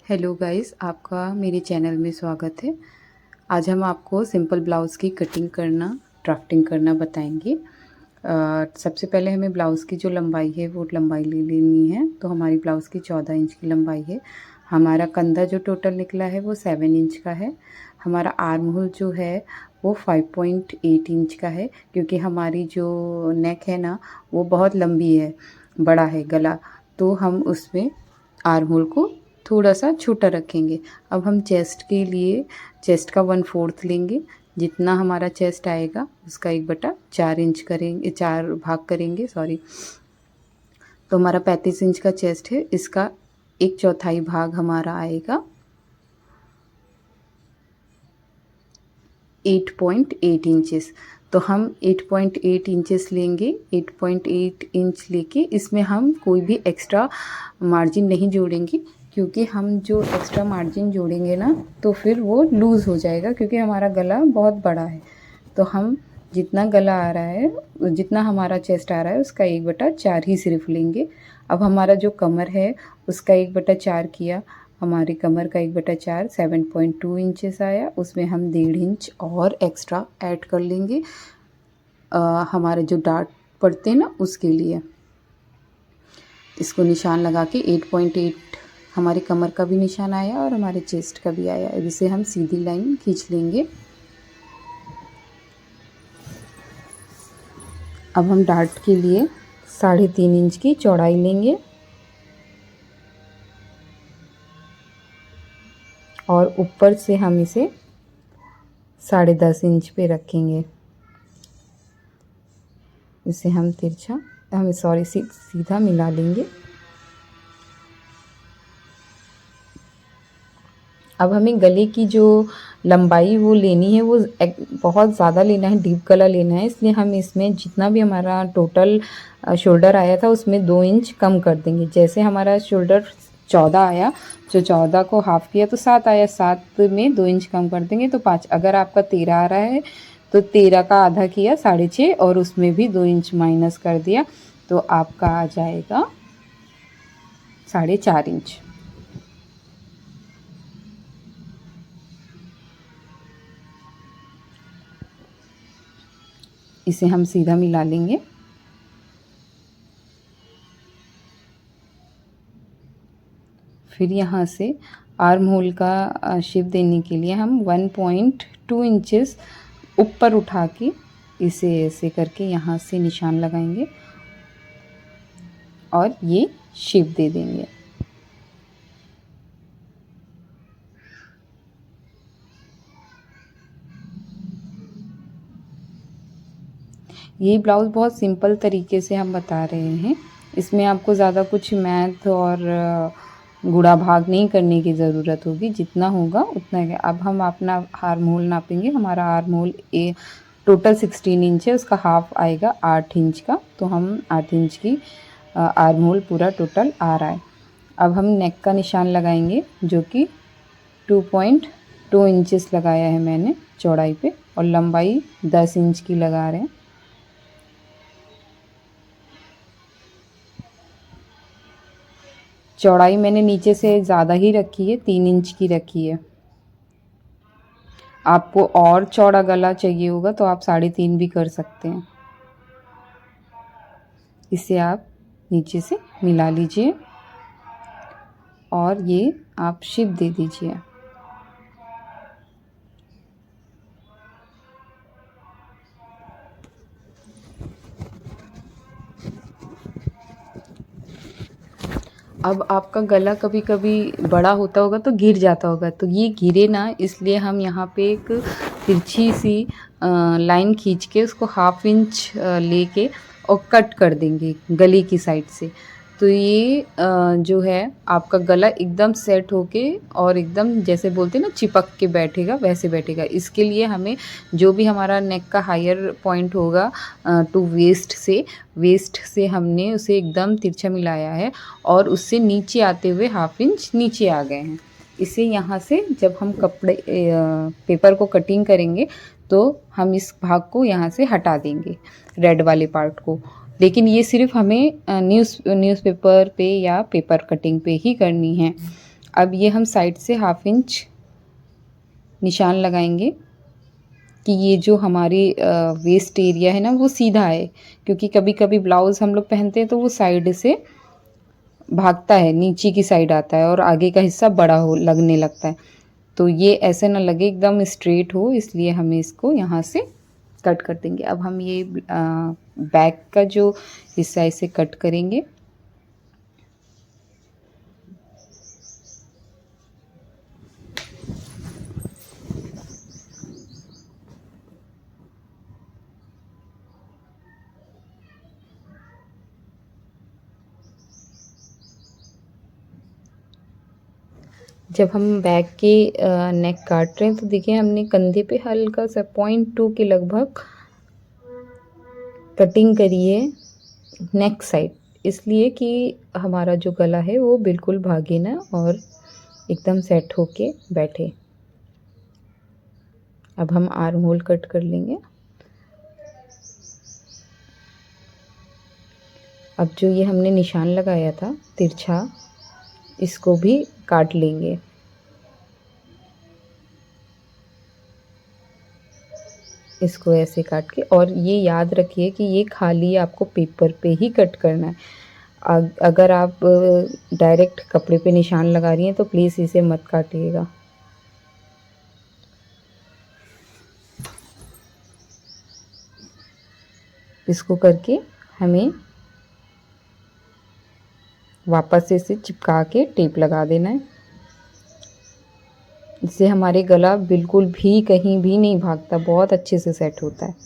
Hello guys, आपका मेरे channel में स्वागत है। आज हम आपको सिंपल ब्लाउज़ की कटिंग करना, ड्राफ्टिंग करना बताएंगे। सबसे पहले हमें ब्लाउज़ की जो लंबाई है वो लंबाई ले लेनी है। तो हमारी ब्लाउज़ की 14 इंच की लंबाई है। हमारा कंधा जो टोटल निकला है वो 7 इंच का है। हमारा आर्म होल जो है वो 5.8 इंच का है, क्योंकि हमारी जो नेक है ना वो बहुत लंबी है, बड़ा है गला, तो हम उसमें आर्म होल को थोड़ा सा छोटा रखेंगे। अब हम चेस्ट के लिए चेस्ट का 1/4 लेंगे। जितना हमारा चेस्ट आएगा उसका 1/4 इंच करेंगे, 4 भाग करेंगे, सॉरी। तो हमारा 35 इंच का चेस्ट है, इसका 1/4 भाग हमारा आएगा 8.8 इंचेस। तो हम 8.8 इंचेस लेंगे। 8.8 इंच लेके इसमें हम कोई भी एक्स्ट्रा मार्जिन नहीं जोड़ेंगे, क्योंकि हम जो एक्स्ट्रा मार्जिन जोड़ेंगे ना तो फिर वो लूज़ हो जाएगा, क्योंकि हमारा गला बहुत बड़ा है। तो हम जितना गला आ रहा है, जितना हमारा चेस्ट आ रहा है उसका 1/4 ही सिर्फ लेंगे। अब हमारा जो कमर है उसका 1/4 किया, हमारी कमर का 1/4 7.2 इंचेस आया। उसमें हम 1.5 इंच और एक्स्ट्रा ऐड कर लेंगे हमारे जो डार्ट पड़ते हैं ना उसके लिए। इसको निशान लगा के 8.8 हमारी कमर का भी निशान आया और हमारे चेस्ट का भी आया। इसे हम सीधी लाइन खींच लेंगे। अब हम डार्ट के लिए 3.5 इंच की चौड़ाई लेंगे और ऊपर से हम इसे 10.5 इंच पे रखेंगे। इसे हम सीधा मिला लेंगे। अब हमें गले की जो लंबाई वो लेनी है, वो बहुत ज़्यादा लेना है, डीप गला लेना है। इसलिए हम इसमें जितना भी हमारा टोटल शोल्डर आया था उसमें 2 इंच कम कर देंगे। जैसे हमारा शोल्डर 14 आया, जो 14 को हाफ़ किया तो 7 आया, 7 में 2 इंच कम कर देंगे तो 5। अगर आपका 13 आ रहा है तो 13 का आधा किया 6.5 और उसमें भी 2 इंच माइनस कर दिया, तो आपका आ जाएगा 4.5 इंच। इसे हम सीधा मिला लेंगे। फिर यहाँ से आर्म होल का शेप देने के लिए हम 1.2 इंचेस ऊपर उठा के इसे ऐसे करके यहाँ से निशान लगाएंगे और ये शेप दे देंगे। ये ब्लाउज़ बहुत सिंपल तरीके से हम बता रहे हैं। इसमें आपको ज़्यादा कुछ मैथ और गुणा भाग नहीं करने की ज़रूरत होगी, जितना होगा उतना है। अब हम अपना आर्म होल नापेंगे। हमारा आर्म होल टोटल 16 इंच है, उसका हाफ आएगा 8 इंच का। तो हम 8 इंच की आर्म होल पूरा टोटल आ रहा है। अब हम नेक का निशान लगाएंगे, जो कि 2.2 इंचेस लगाया है मैंने चौड़ाई पे, और लंबाई 10 इंच की लगा रहे हैं। चौड़ाई मैंने नीचे से ज़्यादा ही रखी है, 3 इंच की रखी है। आपको और चौड़ा गला चाहिए होगा तो आप 3.5 भी कर सकते हैं। इसे आप नीचे से मिला लीजिए और ये आप शेप दे दीजिए। अब आपका गला कभी कभी बड़ा होता होगा तो गिर जाता होगा, तो ये गिरे ना, इसलिए हम यहाँ पे एक तिरछी सी लाइन खींच के उसको 1/2 इंच लेके और कट कर देंगे गले की साइड से। तो ये जो है आपका गला एकदम सेट होके और एकदम जैसे बोलते हैं ना चिपक के बैठेगा, वैसे बैठेगा। इसके लिए हमें जो भी हमारा नेक का हायर पॉइंट होगा टू वेस्ट से हमने उसे एकदम तिरछा मिलाया है और उससे नीचे आते हुए 1/2 इंच नीचे आ गए हैं। इसे यहाँ से जब हम कपड़े पेपर को कटिंग करेंगे तो हम इस भाग को यहाँ से हटा देंगे, रेड वाले पार्ट को। लेकिन ये सिर्फ हमें न्यूज़पेपर पे या पेपर कटिंग पे ही करनी है। अब ये हम साइड से 1/2 इंच निशान लगाएंगे कि ये जो हमारी वेस्ट एरिया है ना वो सीधा है, क्योंकि कभी कभी ब्लाउज़ हम लोग पहनते हैं तो वो साइड से भागता है, नीचे की साइड आता है और आगे का हिस्सा बड़ा हो लगने लगता है। तो ये ऐसे ना लगे, एकदम स्ट्रेट हो, इसलिए हमें इसको यहाँ से कट कर देंगे। अब हम ये बैक का जो हिस्सा है इसे कट करेंगे। जब हम बैक के नेक काट रहे हैं तो देखिए हमने कंधे पे हल्का सा 0.2 के लगभग कटिंग करी है नेक साइड, इसलिए कि हमारा जो गला है वो बिल्कुल भागे ना और एकदम सेट होके बैठे। अब हम आर्म होल कट कर लेंगे। अब जो ये हमने निशान लगाया था तिरछा, इसको भी काट लेंगे। इसको ऐसे काट के, और ये याद रखिए कि ये खाली आपको पेपर पे ही कट करना है। अगर आप डायरेक्ट कपड़े पे निशान लगा रही हैं तो प्लीज़ इसे मत काटिएगा। इसको करके हमें वापस से इसे चिपका के टेप लगा देना है। इससे हमारे गला बिल्कुल भी कहीं भी नहीं भागता, बहुत अच्छे से सेट होता है।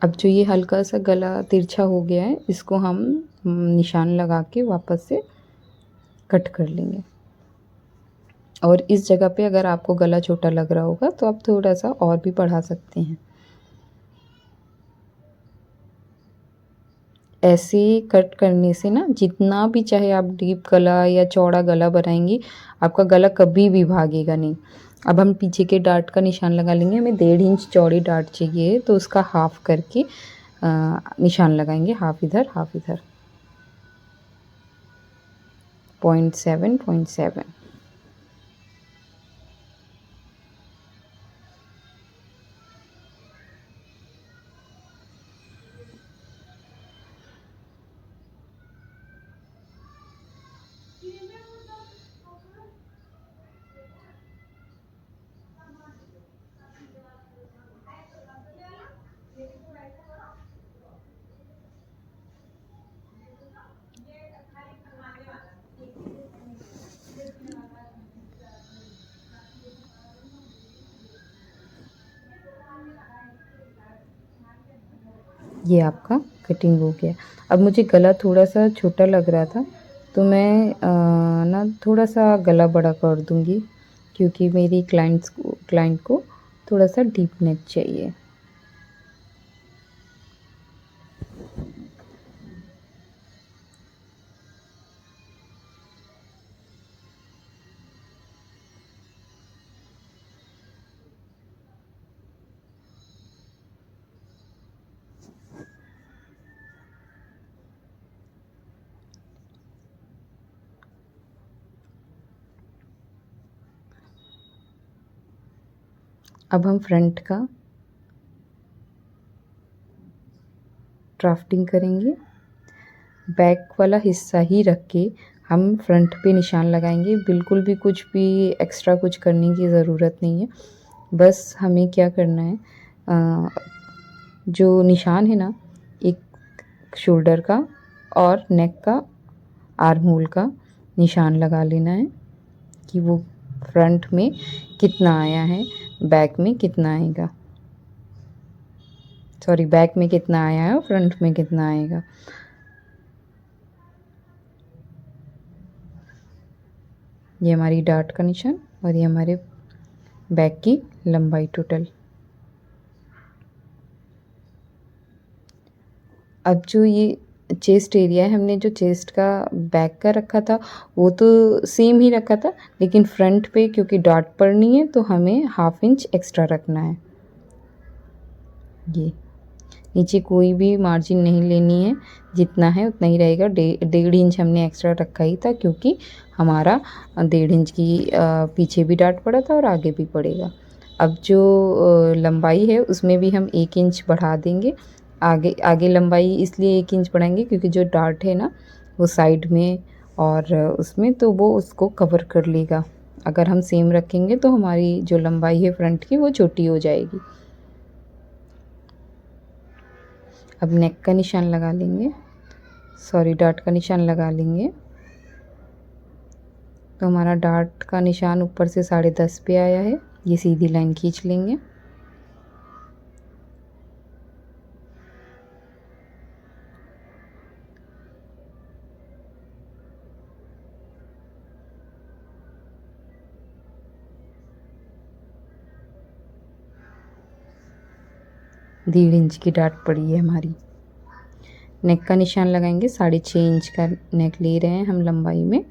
अब जो ये हल्का सा गला तिरछा हो गया है, इसको हम निशान लगा के वापस से कट कर लेंगे। और इस जगह पे अगर आपको गला छोटा लग रहा होगा तो आप थोड़ा सा और भी बढ़ा सकते हैं। ऐसे कट करने से ना, जितना भी चाहे आप डीप गला या चौड़ा गला बनाएंगी, आपका गला कभी भी भागेगा नहीं। अब हम पीछे के डार्ट का निशान लगा लेंगे। हमें 1.5 इंच चौड़ी डार्ट चाहिए, तो उसका हाफ करके निशान लगाएंगे, हाफ इधर हाफ इधर, 0.7 0.7। ये आपका कटिंग हो गया। अब मुझे गला थोड़ा सा छोटा लग रहा था, तो मैं ना थोड़ा सा गला बड़ा कर दूंगी, क्योंकि मेरी क्लाइंट को थोड़ा सा डीप नेक चाहिए। अब हम फ्रंट का ड्राफ्टिंग करेंगे। बैक वाला हिस्सा ही रख के हम फ्रंट पे निशान लगाएंगे। बिल्कुल भी कुछ भी एक्स्ट्रा कुछ करने की ज़रूरत नहीं है। बस हमें क्या करना है, जो निशान है ना, एक शोल्डर का और नेक का, आर्म होल का निशान लगा लेना है कि वो फ्रंट में कितना आया है, बैक में कितना आएगा, सॉरी बैक में कितना आया है और फ्रंट में कितना आएगा। ये हमारी डार्ट का निशान और ये हमारे बैक की लंबाई टोटल। अब जो ये चेस्ट एरिया है, हमने जो चेस्ट का बैक का रखा था वो तो सेम ही रखा था, लेकिन फ्रंट पे क्योंकि डॉट पड़नी है तो हमें 1/2 इंच एक्स्ट्रा रखना है। ये नीचे कोई भी मार्जिन नहीं लेनी है, जितना है उतना ही रहेगा। 1.5 इंच हमने एक्स्ट्रा रखा ही था, क्योंकि हमारा 1.5 इंच की पीछे भी डाट पड़ा था और आगे भी पड़ेगा। अब जो लंबाई है उसमें भी हम 1 इंच बढ़ा देंगे। आगे आगे लंबाई इसलिए 1 इंच बढ़ाएंगे क्योंकि जो डाट है ना वो साइड में और उसमें, तो वो उसको कवर कर लेगा। अगर हम सेम रखेंगे तो हमारी जो लंबाई है फ्रंट की वो छोटी हो जाएगी। अब नेक का निशान लगा लेंगे, सॉरी डार्ट का निशान लगा लेंगे। तो हमारा डार्ट का निशान ऊपर से 10.5 पे आया है। ये सीधी लाइन खींच लेंगे। डेढ़ इंच की डार्ट पड़ी है हमारी। नेक का निशान लगाएंगे, 6.5 इंच का नेक ले रहे हैं हम लंबाई में।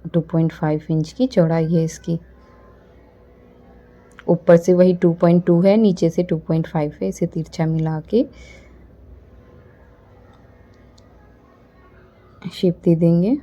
2.5 इंच की चौड़ाई है इसकी। ऊपर से वही 2.2 है, नीचे से 2.5 है। इसे तिरछा मिला के शेप दे देंगे।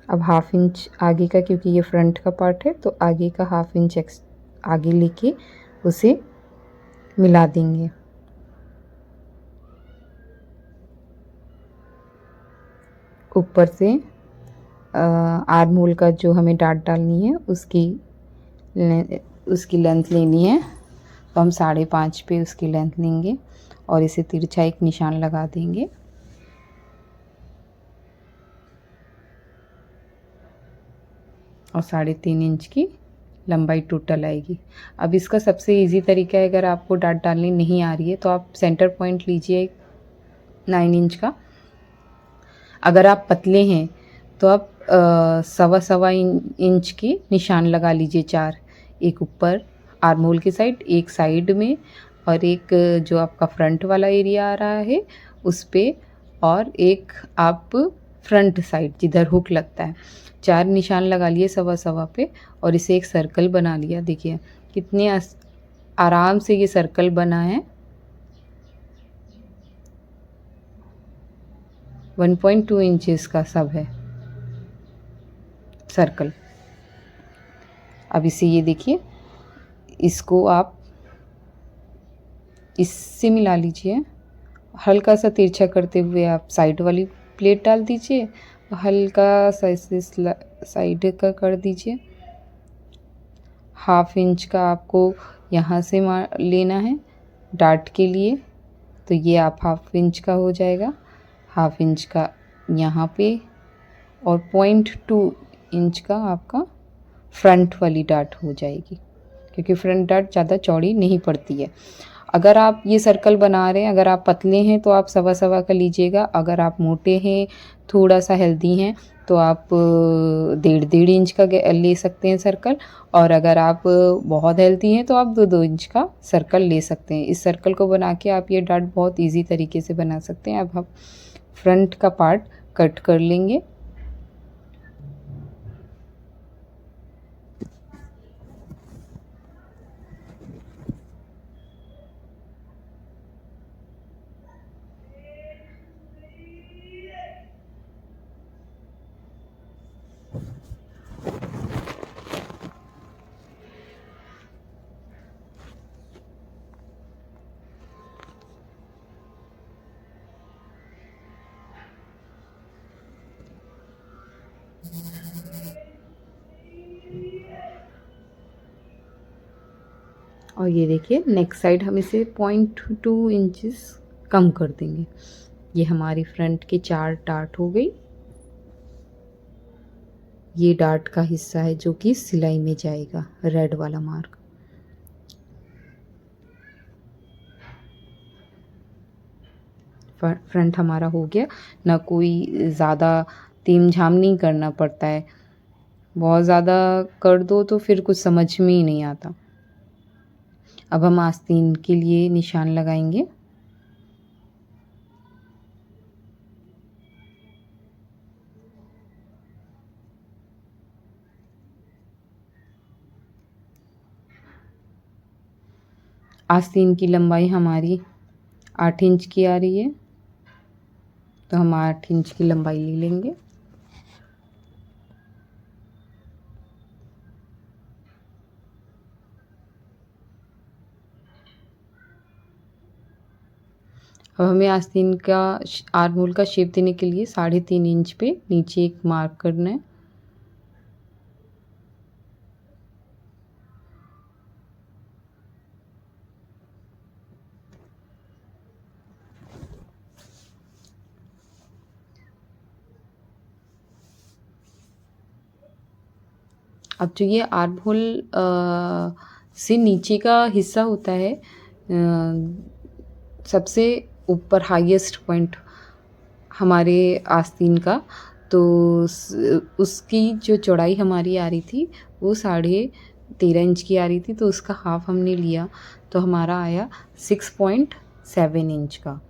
अब 1/2 इंच आगे का, क्योंकि ये फ्रंट का पार्ट है तो आगे का 1/2 इंच आगे लेके उसे मिला देंगे। ऊपर से आर्म होल का जो हमें डाट डालनी है उसकी लेंथ लेनी है, तो हम 5.5 पे उसकी लेंथ लेंगे और इसे तिरछा एक निशान लगा देंगे। और 3.5 इंच की लंबाई टोटल आएगी। अब इसका सबसे इजी तरीका है, अगर आपको डाट डालनी नहीं आ रही है तो आप सेंटर पॉइंट लीजिए 9 इंच का। अगर आप पतले हैं तो आप 1.25 इंच की निशान लगा लीजिए 4, एक ऊपर आर्म होल की साइड, एक साइड में, और एक जो आपका फ्रंट वाला एरिया आ रहा है उस पे, और एक आप फ्रंट साइड जिधर हुक लगता है। 4 निशान लगा लिए 1.25 पे और इसे एक सर्कल बना लिया। देखिए कितने आराम से ये सर्कल बना है। 1.2 इंचेस का सब है सर्कल। अब इसे ये देखिए, इसको आप इससे मिला लीजिए। हल्का सा तिरछा करते हुए आप साइड वाली प्लेट डाल दीजिए, हल्का सा इसे साइड का कर दीजिए। 1/2 इंच का आपको यहाँ से लेना है डार्ट के लिए, तो ये आप 1/2 इंच का हो जाएगा। 1/2 इंच का यहाँ पे, और 0.2 इंच का आपका फ्रंट वाली डार्ट हो जाएगी, क्योंकि फ्रंट डार्ट ज़्यादा चौड़ी नहीं पड़ती है। अगर आप ये सर्कल बना रहे हैं, अगर आप पतले हैं तो आप 1.25 का लीजिएगा। अगर आप मोटे हैं, थोड़ा सा हेल्दी हैं, तो आप 1.5 इंच का ले सकते हैं सर्कल। और अगर आप बहुत हेल्दी हैं तो आप 2 इंच का सर्कल ले सकते हैं। इस सर्कल को बना के आप ये डार्ट बहुत ईजी तरीके से बना सकते हैं। अब हम फ्रंट का पार्ट कट कर लेंगे। और ये देखिए नेक्स्ट साइड हम इसे 0.2 इंचेस कम कर देंगे। ये हमारी फ्रंट की 4 डार्ट हो गई। ये डार्ट का हिस्सा है जो कि सिलाई में जाएगा, रेड वाला मार्क। फ्रंट हमारा हो गया, ना कोई ज़्यादा तामझाम नहीं करना पड़ता है, बहुत ज़्यादा कर दो तो फिर कुछ समझ में ही नहीं आता। अब हम आस्तीन के लिए निशान लगाएंगे। आस्तीन की लंबाई हमारी 8 इंच की आ रही है, तो हम 8 इंच की लंबाई ले लेंगे। अब हमें आस्तीन का आर्म होल का शेप देने के लिए 3.5 इंच पे नीचे एक मार्क करना है। अब जो ये आर्म होल से नीचे का हिस्सा होता है, सबसे ऊपर हाईएस्ट पॉइंट हमारे आस्तीन का, तो उसकी जो चौड़ाई हमारी आ रही थी वो 13.5 इंच की आ रही थी, तो उसका हाफ हमने लिया तो हमारा आया 6.7 इंच का।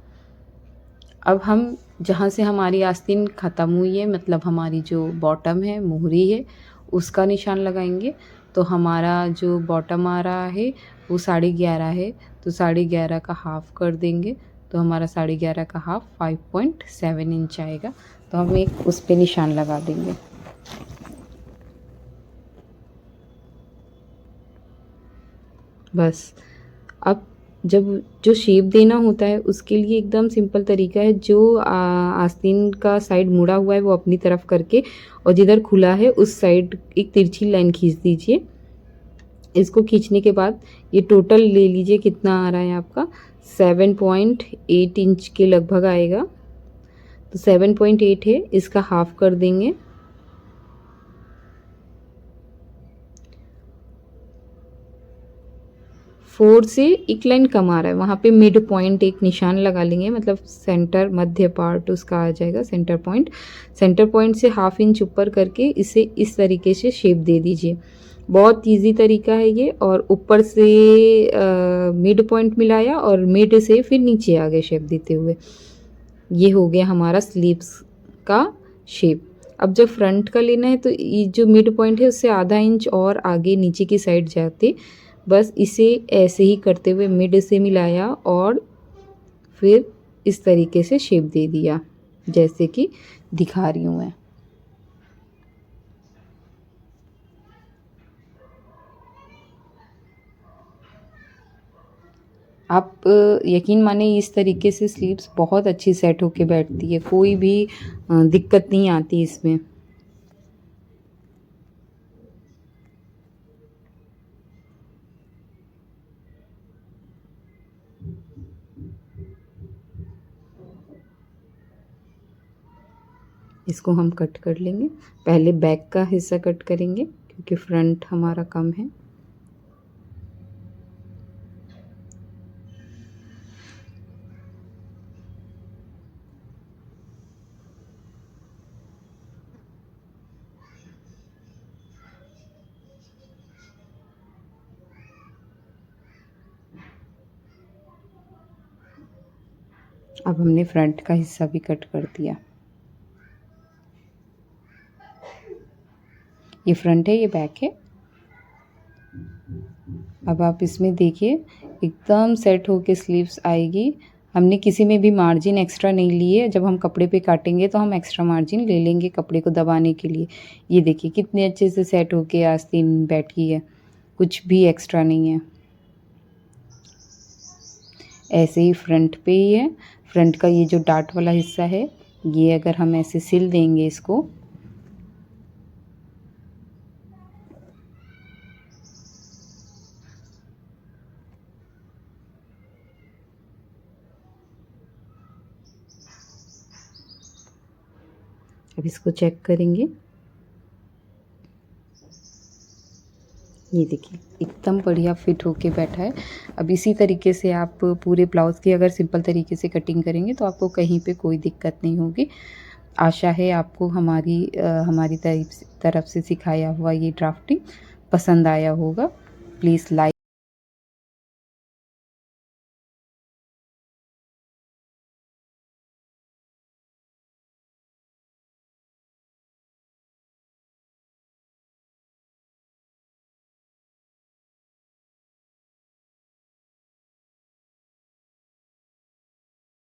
अब हम जहाँ से हमारी आस्तीन ख़त्म हुई है, मतलब हमारी जो बॉटम है, मोहरी है, उसका निशान लगाएंगे। तो हमारा जो बॉटम आ रहा है वो 11.5 है, तो 11.5 का हाफ़ कर देंगे, तो हमारा 11.5 का हाफ़ 5.7 इंच आएगा। तो हम एक उस पे निशान लगा देंगे। बस अब जब जो शेप देना होता है उसके लिए एकदम सिंपल तरीका है, जो आस्तीन का साइड मुड़ा हुआ है वो अपनी तरफ करके और जिधर खुला है उस साइड एक तिरछी लाइन खींच दीजिए। इसको खींचने के बाद ये टोटल ले लीजिए कितना आ रहा है आपका, 7.8 इंच के लगभग आएगा। तो 7.8 है, इसका हाफ कर देंगे। 4 से एक लाइन कम आ रहा है, वहाँ पे मिड पॉइंट एक निशान लगा लेंगे, मतलब सेंटर मध्य पार्ट उसका आ जाएगा सेंटर पॉइंट। सेंटर पॉइंट से हाफ इंच ऊपर करके इसे इस तरीके से शेप दे दीजिए। बहुत इजी तरीका है ये। और ऊपर से मिड पॉइंट मिलाया और मिड से फिर नीचे आ गए शेप देते हुए। ये हो गया हमारा स्लीव्स का शेप। अब जब फ्रंट का लेना है तो ये जो मिड पॉइंट है उससे आधा इंच और आगे नीचे की साइड जाते, बस इसे ऐसे ही करते हुए मिड से मिलाया और फिर इस तरीके से शेप दे दिया जैसे कि दिखा रही हूँ मैं। आप यकीन माने इस तरीके से स्लीव्स बहुत अच्छी सेट होके बैठती है, कोई भी दिक्कत नहीं आती इसमें। इसको हम कट कर लेंगे। पहले बैक का हिस्सा कट करेंगे क्योंकि फ्रंट हमारा कम है। अब हमने फ्रंट का हिस्सा भी कट कर दिया। ये फ्रंट है, ये बैक है। अब आप इसमें देखिए एकदम सेट होके स्लीव्स आएगी। हमने किसी में भी मार्जिन एक्स्ट्रा नहीं लिए। जब हम कपड़े पे काटेंगे तो हम एक्स्ट्रा मार्जिन ले लेंगे कपड़े को दबाने के लिए। ये देखिए कितने अच्छे से सेट होके आस्तीन बैठी है, कुछ भी एक्स्ट्रा नहीं है। ऐसे ही फ्रंट पे ही है। फ्रंट का ये जो डार्ट वाला हिस्सा है, ये अगर हम ऐसे सिल देंगे इसको, अब इसको चेक करेंगे। ये देखिए एकदम बढ़िया फिट होके बैठा है। अब इसी तरीके से आप पूरे ब्लाउज़ की अगर सिंपल तरीके से कटिंग करेंगे तो आपको कहीं पे कोई दिक्कत नहीं होगी। आशा है आपको हमारी तरफ से सिखाया हुआ ये ड्राफ्टिंग पसंद आया होगा। Please like